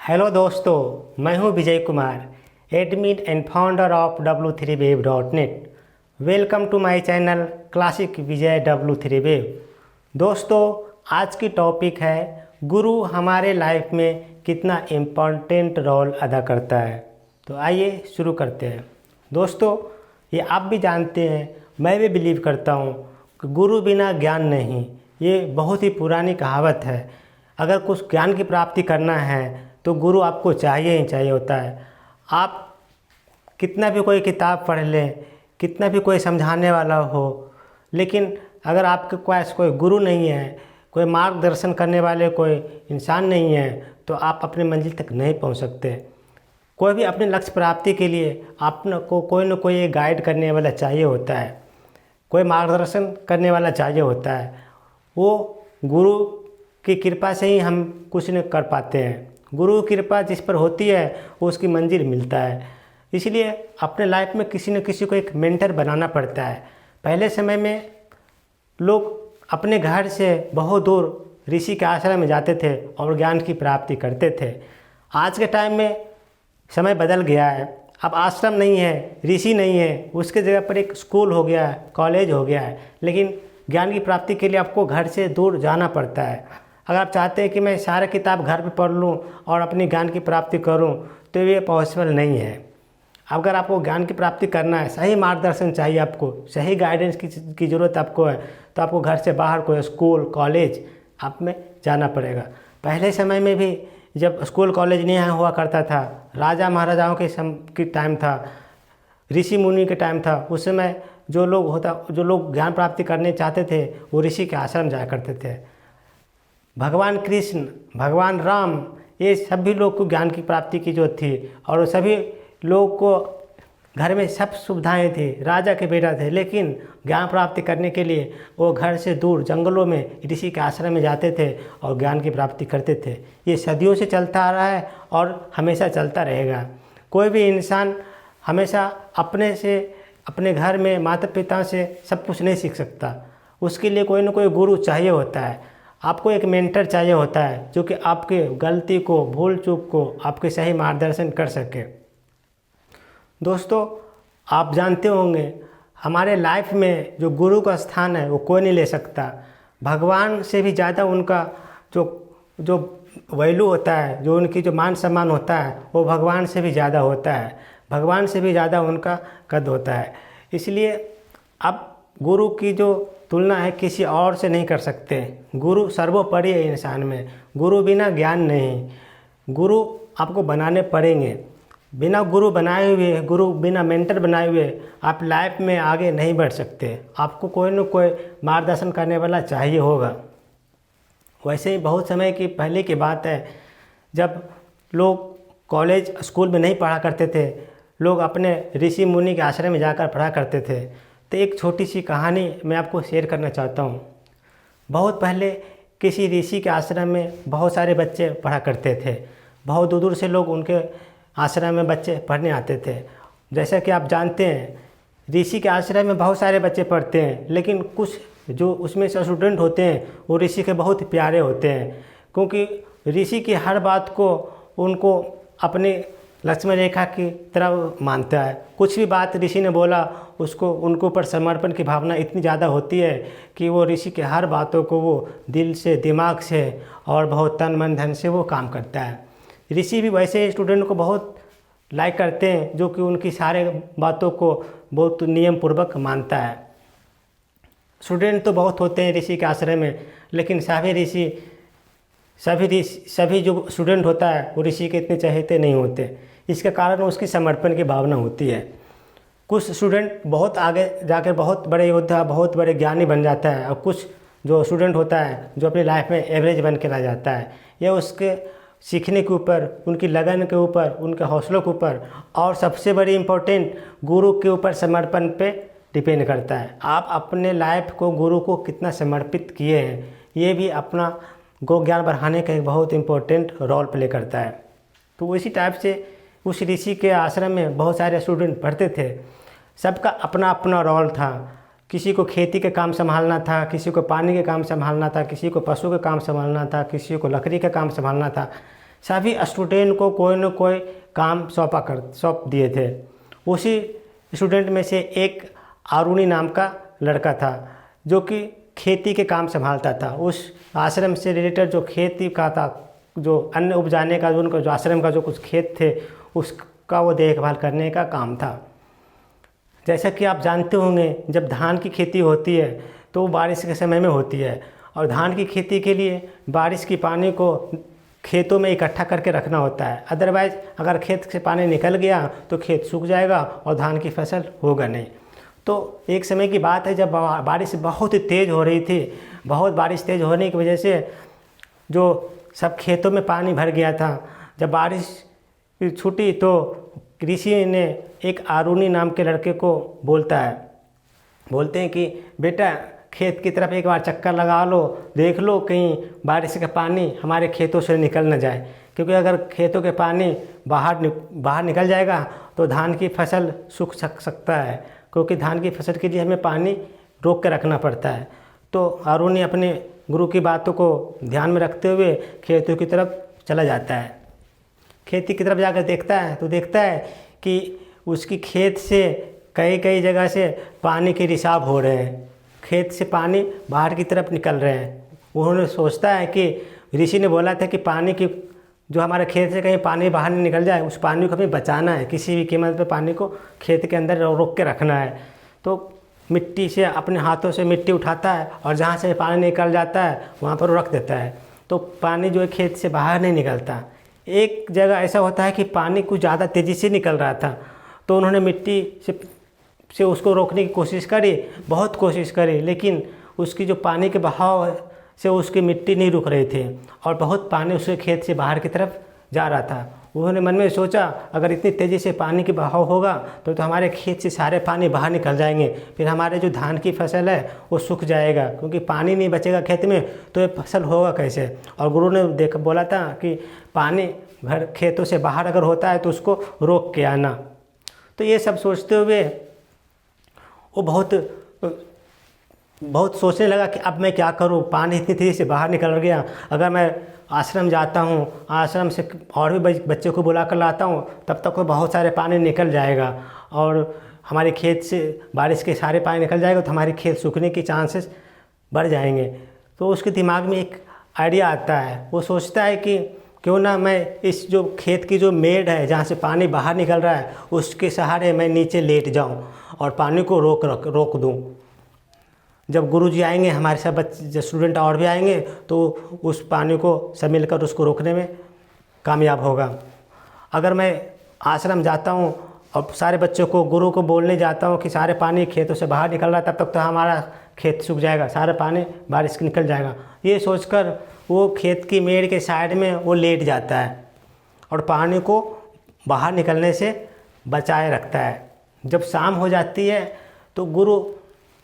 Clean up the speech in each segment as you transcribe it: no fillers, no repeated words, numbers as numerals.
Hello दोस्तों, मैं हूं Vijay Kumar, admin and founder of w3wave.net। Welcome to my channel classic Vijay w3wave। दोस्तों, आज की टॉपिक है गुरु हमारे लाइफ में कितना इम्पोर्टेंट रोल अदा करता है। तो आइए शुरू करते हैं। दोस्तों, ये आप भी जानते हैं, मैं भी बिलीव करता हूँ कि गुरु बिना ज्ञान नहीं। ये बहुत ही पुरानी कहावत है। अगर कुछ ज्ञान की प्राप्ति करना है तो गुरु आपको चाहिए ही चाहिए होता है। आप कितना भी कोई किताब पढ़ लें, कितना भी कोई समझाने वाला हो, लेकिन अगर आपके पास कोई गुरु नहीं है, कोई मार्गदर्शन करने वाले कोई इंसान नहीं है, तो आप अपने मंजिल तक नहीं पहुंच सकते। कोई भी अपने लक्ष्य प्राप्ति के लिए आपने को कोई न कोई एक गाइड करने वाला चाहिए होता है, कोई मार्गदर्शन करने वाला चाहिए होता है। वो गुरु की कृपा से ही हम कुछ न कर पाते हैं। गुरु की कृपा जिस पर होती है वो उसकी मंजिल मिलता है। इसलिए अपने लाइफ में किसी न किसी को एक मेंटर बनाना पड़ता है। पहले समय में लोग अपने घर से बहुत दूर ऋषि के आश्रम में जाते थे और ज्ञान की प्राप्ति करते थे। आज के टाइम में समय बदल गया है। अब आश्रम नहीं है, ऋषि नहीं है, उसके जगह पर एक स्कूल हो गया है, कॉलेज हो गया है। लेकिन ज्ञान की प्राप्ति के लिए आपको घर से दूर जाना पड़ता है। अगर आप चाहते हैं कि मैं सारा किताब घर पे पढ़ लूँ और अपनी ज्ञान की प्राप्ति करूँ, तो ये पॉसिबल नहीं है। अगर आपको ज्ञान की प्राप्ति करना है, सही मार्गदर्शन चाहिए, आपको सही गाइडेंस की ज़रूरत आपको है, तो आपको घर से बाहर कोई स्कूल कॉलेज आप में जाना पड़ेगा। पहले समय में भी जब स्कूल कॉलेज नहीं हुआ करता था, राजा महाराजाओं के टाइम था, ऋषि मुनि के टाइम था, उस समय जो लोग ज्ञान प्राप्ति करने चाहते थे वो ऋषि के आश्रम जाया करते थे। भगवान कृष्ण, भगवान राम, ये सभी लोग को ज्ञान की प्राप्ति की जो थी, और सभी लोग को घर में सब सुविधाएं थी, राजा के बेटा थे, लेकिन ज्ञान प्राप्ति करने के लिए वो घर से दूर जंगलों में ऋषि के आश्रम में जाते थे और ज्ञान की प्राप्ति करते थे। ये सदियों से चलता आ रहा है और हमेशा चलता रहेगा। कोई भी इंसान हमेशा अपने घर में माता पिता से सब कुछ नहीं सीख सकता। उसके लिए कोई ना कोई गुरु चाहिए होता है। आपको एक मेंटर चाहिए होता है जो कि आपके गलती को, भूल चूक को आपके सही मार्गदर्शन कर सके। दोस्तों, आप जानते होंगे हमारे लाइफ में जो गुरु का स्थान है वो कोई नहीं ले सकता। भगवान से भी ज़्यादा उनका जो वैल्यू होता है, जो उनकी जो मान सम्मान होता है, वो भगवान से भी ज़्यादा होता है। भगवान से भी ज़्यादा उनका कद होता है। इसलिए अब गुरु की जो तुलना है किसी और से नहीं कर सकते। गुरु सर्वोपरि है इंसान में। गुरु बिना ज्ञान नहीं। गुरु आपको बनाने पड़ेंगे। बिना गुरु बनाए हुए, गुरु बिना मेंटर बनाए हुए आप लाइफ में आगे नहीं बढ़ सकते। आपको कोई न कोई मार्गदर्शन करने वाला चाहिए होगा। वैसे ही बहुत समय की पहले की बात है, जब लोग कॉलेज स्कूल में नहीं पढ़ा करते थे, लोग अपने ऋषि मुनि के आश्रम में जाकर पढ़ा करते थे। तो एक छोटी सी कहानी मैं आपको शेयर करना चाहता हूँ। बहुत पहले किसी ऋषि के आश्रम में बहुत सारे बच्चे पढ़ा करते थे। बहुत दूर दूर से लोग उनके आश्रम में बच्चे पढ़ने आते थे। जैसा कि आप जानते हैं, ऋषि के आश्रम में बहुत सारे बच्चे पढ़ते हैं, लेकिन कुछ जो उसमें से स्टूडेंट होते हैं वो ऋषि के बहुत प्यारे होते हैं, क्योंकि ऋषि की हर बात को उनको अपने लक्ष्मण रेखा की तरह मानता है। कुछ भी बात ऋषि ने बोला उसको उनके ऊपर समर्पण की भावना इतनी ज़्यादा होती है कि वो ऋषि के हर बातों को वो दिल से, दिमाग से और बहुत तन मन धन से वो काम करता है। ऋषि भी वैसे स्टूडेंट को बहुत लाइक करते हैं जो कि उनकी सारे बातों को बहुत नियम पूर्वक मानता है। स्टूडेंट तो बहुत होते हैं ऋषि के आश्रम में, लेकिन सभी जो स्टूडेंट होता है वो ऋषि के इतने चहेते नहीं होते। इसका कारण उसकी समर्पण की भावना होती है। कुछ स्टूडेंट बहुत आगे जाकर बहुत बड़े योद्धा, बहुत बड़े ज्ञानी बन जाता है, और कुछ जो स्टूडेंट होता है जो अपनी लाइफ में एवरेज बन के रह जाता है। यह उसके सीखने के ऊपर, उनकी लगन के ऊपर, उनके हौसलों के ऊपर, और सबसे बड़ी इम्पोर्टेंट गुरु के ऊपर समर्पण पे डिपेंड करता है। आप अपने लाइफ को गुरु को कितना समर्पित किए हैं, ये भी अपना गो ज्ञान बढ़ाने का एक बहुत इम्पोर्टेंट रोल प्ले करता है। तो इसी टाइप से उस ऋषि के आश्रम में बहुत सारे स्टूडेंट पढ़ते थे। सबका अपना अपना रोल था। किसी को खेती के काम संभालना था, किसी को पानी के काम संभालना था, किसी को पशु के काम संभालना था, किसी को लकड़ी का काम संभालना था। सभी स्टूडेंट को कोई न कोई काम सौंप दिए थे। उसी स्टूडेंट में से एक आरुणि नाम का लड़का था जो कि खेती के काम संभालता था। उस आश्रम से रिलेटेड जो खेती का था, जो अन्न उपजाने का, जो उनका जो आश्रम का जो कुछ खेत थे उसका वो देखभाल करने का काम था। जैसा कि आप जानते होंगे, जब धान की खेती होती है तो वो बारिश के समय में होती है, और धान की खेती के लिए बारिश की पानी को खेतों में इकट्ठा करके रखना होता है। अदरवाइज़ अगर खेत से पानी निकल गया तो खेत सूख जाएगा और धान की फसल होगा नहीं। तो एक समय की बात है जब बारिश बहुत तेज़ हो रही थी। बहुत बारिश तेज़ होने की वजह से जो सब खेतों में पानी भर गया था। जब बारिश छूटी तो ऋषि ने एक आरुणि नाम के लड़के को बोलते हैं कि बेटा खेत की तरफ एक बार चक्कर लगा लो, देख लो कहीं बारिश का पानी हमारे खेतों से निकल न जाए, क्योंकि अगर खेतों के पानी बाहर निकल जाएगा तो धान की फसल सूख सकता है, क्योंकि धान की फसल के लिए हमें पानी रोक के रखना पड़ता है। तो आरुणि अपने गुरु की बातों को ध्यान में रखते हुए खेतों की तरफ चला जाता है। खेती की तरफ जाकर देखता है कि उसकी खेत से कई जगह से पानी के रिसाव हो रहे हैं। खेत से पानी बाहर की तरफ निकल रहे हैं। उन्होंने सोचता है कि ऋषि ने बोला था कि पानी की जो हमारे खेत से कहीं पानी बाहर नहीं निकल जाए, उस पानी को हमें बचाना है, किसी भी कीमत पे पानी को खेत के अंदर रोक के रखना है। तो मिट्टी से अपने हाथों से मिट्टी उठाता है और जहाँ से पानी निकल जाता है वहाँ पर रख देता है। तो पानी जो है खेत से बाहर नहीं निकलता। एक जगह ऐसा होता है कि पानी कुछ ज़्यादा तेज़ी से निकल रहा था, तो उन्होंने मिट्टी से उसको रोकने की कोशिश करी, बहुत कोशिश करी, लेकिन उसकी जो पानी के बहाव से उसकी मिट्टी नहीं रुक रही थी और बहुत पानी उसके खेत से बाहर की तरफ जा रहा था। उन्होंने मन में सोचा अगर इतनी तेज़ी से पानी की बहाव होगा तो हमारे खेत से सारे पानी बाहर निकल जाएंगे, फिर हमारे जो धान की फसल है वो सूख जाएगा, क्योंकि पानी नहीं बचेगा खेत में तो ये फसल होगा कैसे। और गुरु ने बोला था कि पानी घर खेतों से बाहर अगर होता है तो उसको रोक के आना। तो ये सब सोचते हुए वो बहुत सोचने लगा कि अब मैं क्या करूं, पानी इतनी तेज़ी से बाहर निकल गया। अगर मैं आश्रम जाता हूं, आश्रम से और भी बच्चों को बुला कर लाता हूं, तब तक बहुत सारे पानी निकल जाएगा और हमारे खेत से बारिश के सारे पानी निकल जाएगा तो हमारे खेत सूखने की चांसेस बढ़ जाएंगे। तो उसके दिमाग में एक आइडिया आता है। वो सोचता है कि क्यों ना मैं इस जो खेत की जो मेड़ है जहाँ से पानी बाहर निकल रहा है उसके सहारे मैं नीचे लेट जाऊँ और पानी को रोक दूँ। जब गुरुजी आएंगे, हमारे सब बच्चे स्टूडेंट और भी आएंगे, तो उस पानी को सब मिलकर उसको रोकने में कामयाब होगा। अगर मैं आश्रम जाता हूँ और सारे बच्चों को गुरु को बोलने जाता हूँ कि सारे पानी खेतों से बाहर निकल रहा है, तब तक तो हमारा खेत सूख जाएगा, सारा पानी बारिश के निकल जाएगा। ये सोचकर वो खेत की मेड़ के साइड में वो लेट जाता है और पानी को बाहर निकलने से बचाए रखता है। जब शाम हो जाती है तो गुरु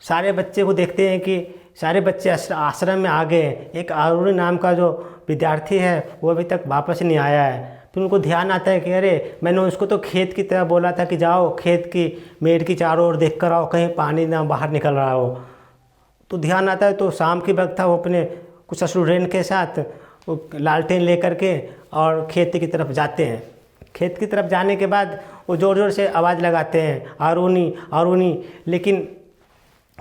सारे बच्चे को देखते हैं कि सारे बच्चे आश्रम में आ गए। एक आरुणि नाम का जो विद्यार्थी है वो अभी तक वापस नहीं आया है। फिर उनको ध्यान आता है कि अरे मैंने उसको तो खेत की तरह बोला था कि जाओ खेत की मेड़ की चारों ओर देख कर आओ, कहीं पानी ना बाहर निकल रहा हो। तो ध्यान आता है, तो शाम की वक्त था, वो अपने कुछ स्टूडेंट के साथ लालटेन लेकर के और खेत की तरफ जाते हैं। खेत की तरफ जाने के बाद वो ज़ोर ज़ोर से आवाज़ लगाते हैं, आरुणि आरुणि, लेकिन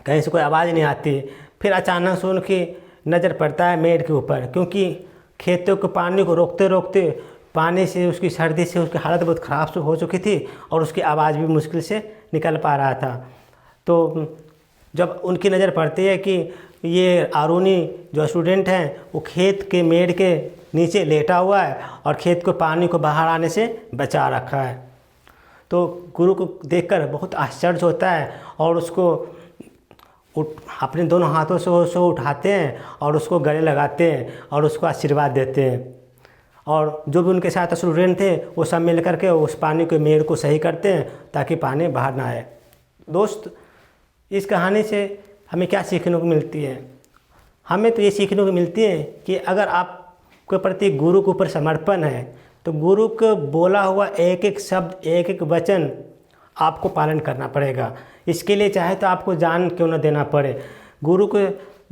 कहीं से कोई आवाज़ नहीं आती। फिर अचानक से उनकी नज़र पड़ता है मेड़ के ऊपर, क्योंकि खेतों के पानी को रोकते रोकते पानी से उसकी सर्दी से उसकी हालत बहुत ख़राब हो चुकी थी और उसकी आवाज़ भी मुश्किल से निकल पा रहा था। तो जब उनकी नज़र पड़ती है कि ये आरुणि जो स्टूडेंट हैं वो खेत के मेड़ के नीचे लेटा हुआ है और खेत को पानी को बाहर आने से बचा रखा है, तो गुरु को देखकर बहुत आश्चर्य होता है और उसको अपने दोनों हाथों से उसको उठाते हैं और उसको गले लगाते हैं और उसको आशीर्वाद देते हैं। और जो भी उनके साथ स्टूडेंट थे वो सब मिल करके उस पानी के मेड़ को सही करते हैं ताकि पानी बाहर ना आए। दोस्त, इस कहानी से हमें क्या सीखने को मिलती है? हमें तो ये सीखने को मिलती है कि अगर आपके प्रति गुरु के ऊपर समर्पण है तो गुरु को बोला हुआ एक एक शब्द, एक एक वचन आपको पालन करना पड़ेगा। इसके लिए चाहे तो आपको जान क्यों न देना पड़े, गुरु को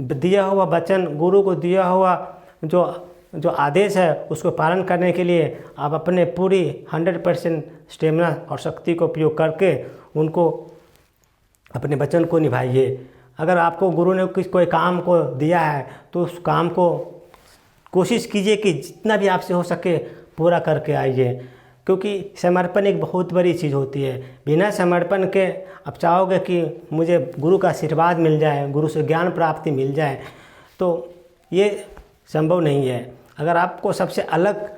दिया हुआ वचन, गुरु को दिया हुआ जो जो आदेश है उसको पालन करने के लिए आप अपने पूरी 100% स्टेमिना और शक्ति को उपयोग करके उनको अपने वचन को निभाइए। अगर आपको गुरु ने कोई काम को दिया है तो उस काम को कोशिश कीजिए कि जितना भी आपसे हो सके पूरा करके आइए, क्योंकि समर्पण एक बहुत बड़ी चीज़ होती है। बिना समर्पण के आप चाहोगे कि मुझे गुरु का आशीर्वाद मिल जाए, गुरु से ज्ञान प्राप्ति मिल जाए, तो ये संभव नहीं है। अगर आपको सबसे अलग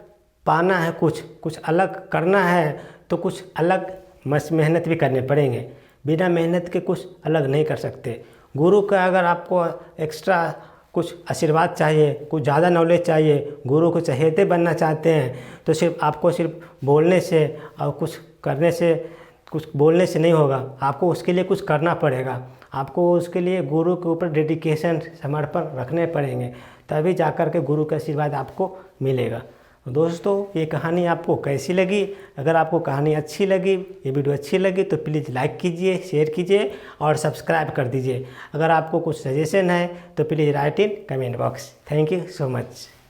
पाना है, कुछ अलग करना है, तो कुछ अलग मेहनत भी करने पड़ेंगे। बिना मेहनत के कुछ अलग नहीं कर सकते। गुरु का अगर आपको एक्स्ट्रा कुछ आशीर्वाद चाहिए, कुछ ज़्यादा नॉलेज चाहिए, गुरु को चहेते बनना चाहते हैं, तो सिर्फ बोलने से और कुछ करने से, कुछ बोलने से नहीं होगा। आपको उसके लिए कुछ करना पड़ेगा। आपको उसके लिए गुरु के ऊपर डेडिकेशन, समर्पण रखने पड़ेंगे, तभी जाकर के गुरु का आशीर्वाद आपको मिलेगा। दोस्तों, ये कहानी आपको कैसी लगी? अगर आपको कहानी अच्छी लगी, ये वीडियो अच्छी लगी, तो प्लीज़ लाइक कीजिए, शेयर कीजिए और सब्सक्राइब कर दीजिए। अगर आपको कुछ सजेशन है तो please write in comment box. Thank you so much.